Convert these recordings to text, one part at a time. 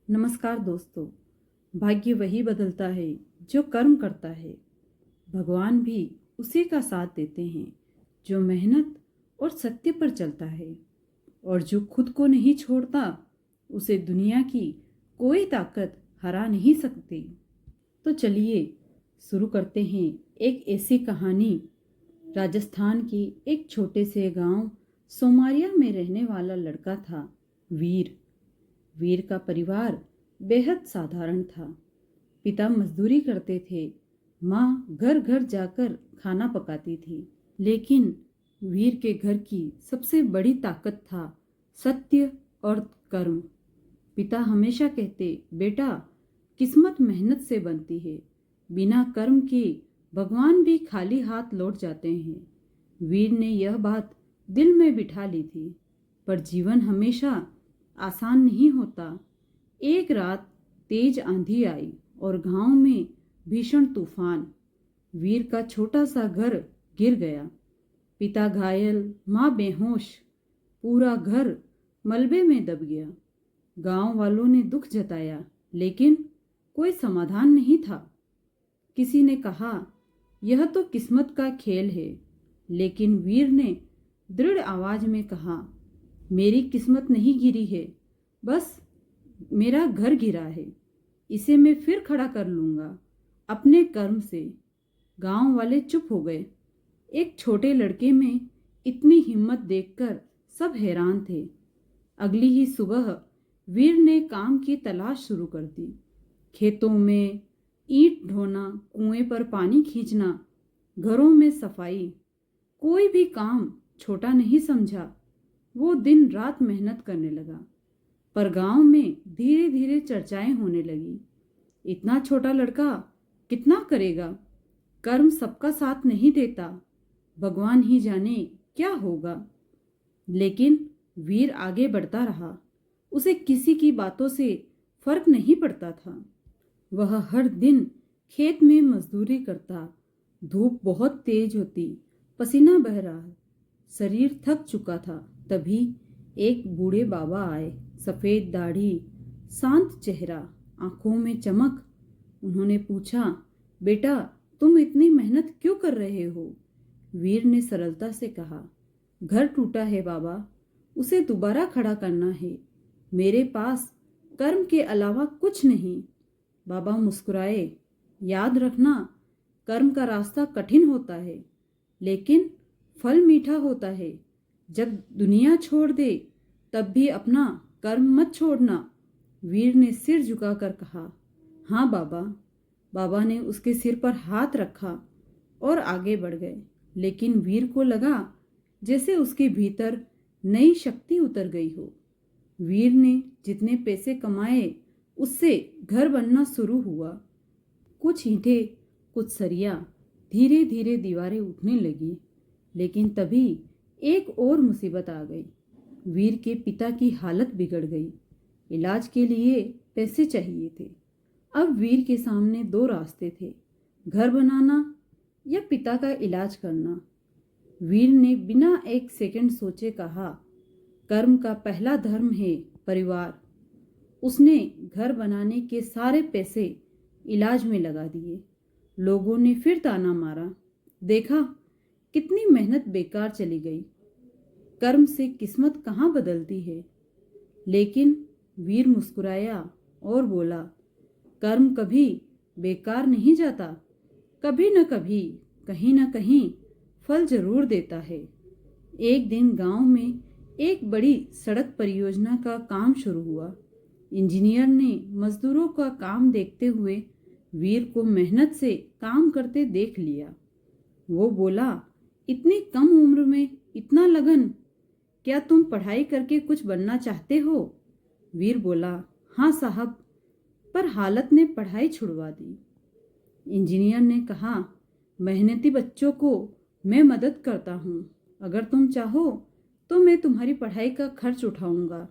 नमस्कार दोस्तों। भाग्य वही बदलता है जो कर्म करता है। भगवान भी उसी का साथ देते हैं जो मेहनत और सत्य पर चलता है, और जो खुद को नहीं छोड़ता उसे दुनिया की कोई ताकत हरा नहीं सकती। तो चलिए शुरू करते हैं एक ऐसी कहानी। राजस्थान की एक छोटे से गांव सोमारिया में रहने वाला लड़का था वीर। वीर का परिवार बेहद साधारण था। पिता मजदूरी करते थे, माँ घर घर जाकर खाना पकाती थी। लेकिन वीर के घर की सबसे बड़ी ताकत था सत्य और कर्म। पिता हमेशा कहते, बेटा, किस्मत मेहनत से बनती है, बिना कर्म के भगवान भी खाली हाथ लौट जाते हैं। वीर ने यह बात दिल में बिठा ली थी। पर जीवन हमेशा आसान नहीं होता। एक रात तेज आंधी आई और गांव में भीषण तूफान। वीर का छोटा सा घर गिर गया। पिता घायल, माँ बेहोश, पूरा घर मलबे में दब गया। गांव वालों ने दुख जताया, लेकिन कोई समाधान नहीं था। किसी ने कहा, यह तो किस्मत का खेल है, लेकिन वीर ने दृढ़ आवाज में कहा, मेरी किस्मत नहीं गिरी है, बस मेरा घर गिरा है। इसे मैं फिर खड़ा कर लूंगा अपने कर्म से। गांव वाले चुप हो गए। एक छोटे लड़के में इतनी हिम्मत देखकर सब हैरान थे। अगली ही सुबह वीर ने काम की तलाश शुरू कर दी। खेतों में ईंट ढोना, कुएं पर पानी खींचना, घरों में सफाई, कोई भी काम छोटा नहीं समझा। वो दिन रात मेहनत करने लगा। पर गांव में धीरे धीरे चर्चाएं होने लगी। इतना छोटा लड़का कितना करेगा? कर्म सबका साथ नहीं देता। भगवान ही जाने क्या होगा। लेकिन वीर आगे बढ़ता रहा। उसे किसी की बातों से फर्क नहीं पड़ता था। वह हर दिन खेत में मजदूरी करता। धूप बहुत तेज होती, पसीना बह रहा, शरीर थक चुका था। तभी एक बूढ़े बाबा आए। सफेद दाढ़ी, शांत चेहरा, आंखों में चमक। उन्होंने पूछा, बेटा, तुम इतनी मेहनत क्यों कर रहे हो? वीर ने सरलता से कहा, घर टूटा है बाबा, उसे दोबारा खड़ा करना है। मेरे पास कर्म के अलावा कुछ नहीं। बाबा मुस्कुराए, याद रखना, कर्म का रास्ता कठिन होता है, लेकिन फल मीठा होता है। जब दुनिया छोड़ दे तब भी अपना कर्म मत छोड़ना। वीर ने सिर झुकाकर कहा, हाँ बाबा। बाबा ने उसके सिर पर हाथ रखा और आगे बढ़ गए। लेकिन वीर को लगा जैसे उसके भीतर नई शक्ति उतर गई हो। वीर ने जितने पैसे कमाए उससे घर बनना शुरू हुआ। कुछ ईंटें, कुछ सरिया, धीरे धीरे दीवारें उठने लगी। लेकिन तभी एक और मुसीबत आ गई। वीर के पिता की हालत बिगड़ गई। इलाज के लिए पैसे चाहिए थे। अब वीर के सामने दो रास्ते थे, घर बनाना या पिता का इलाज करना। वीर ने बिना एक सेकंड सोचे कहा, कर्म का पहला धर्म है परिवार। उसने घर बनाने के सारे पैसे इलाज में लगा दिए। लोगों ने फिर ताना मारा, देखा कितनी मेहनत बेकार चली गई। कर्म से किस्मत कहाँ बदलती है। लेकिन वीर मुस्कुराया और बोला, कर्म कभी बेकार नहीं जाता। कभी न कभी, कहीं न कहीं फल जरूर देता है। एक दिन गांव में एक बड़ी सड़क परियोजना का काम शुरू हुआ। इंजीनियर ने मजदूरों का काम देखते हुए वीर को मेहनत से काम करते देख लिया। वो बोला, इतनी कम उम्र में इतना लगन, क्या तुम पढ़ाई करके कुछ बनना चाहते हो? वीर बोला, हाँ साहब, पर हालत ने पढ़ाई छुड़वा दी। इंजीनियर ने कहा, मेहनती बच्चों को मैं मदद करता हूँ। अगर तुम चाहो तो मैं तुम्हारी पढ़ाई का खर्च उठाऊंगा।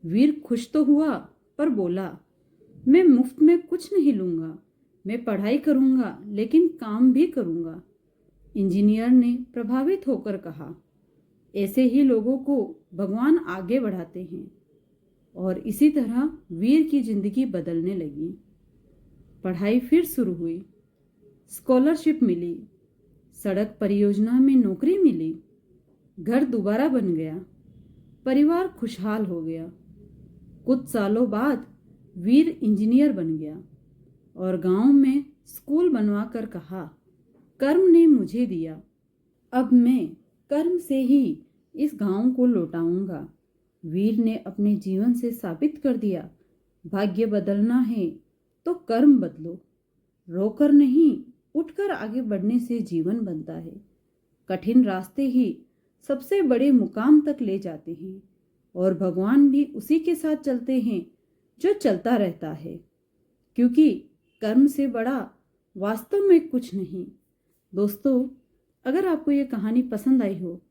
वीर खुश तो हुआ, पर बोला, मैं मुफ्त में कुछ नहीं लूंगा। मैं पढ़ाई करूंगा, लेकिन काम भी करूंगा। इंजीनियर ने प्रभावित होकर कहा, ऐसे ही लोगों को भगवान आगे बढ़ाते हैं। और इसी तरह वीर की जिंदगी बदलने लगी। पढ़ाई फिर शुरू हुई, स्कॉलरशिप मिली, सड़क परियोजना में नौकरी मिली, घर दोबारा बन गया, परिवार खुशहाल हो गया। कुछ सालों बाद वीर इंजीनियर बन गया और गांव में स्कूल बनवा कर कहा, कर्म ने मुझे दिया, अब मैं कर्म से ही इस गांव को लौटाऊंगा। वीर ने अपने जीवन से साबित कर दिया, भाग्य बदलना है तो कर्म बदलो। रोकर नहीं, उठकर आगे बढ़ने से जीवन बनता है। कठिन रास्ते ही सबसे बड़े मुकाम तक ले जाते हैं और भगवान भी उसी के साथ चलते हैं जो चलता रहता है, क्योंकि कर्म से बड़ा वास्तव में कुछ नहीं। दोस्तों, अगर आपको ये कहानी पसंद आई हो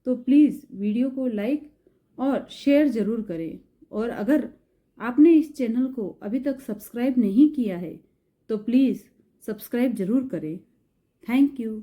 तो प्लीज़ वीडियो को लाइक और शेयर ज़रूर करें। और अगर आपने इस चैनल को अभी तक सब्सक्राइब नहीं किया है तो प्लीज़ सब्सक्राइब ज़रूर करें। Thank you.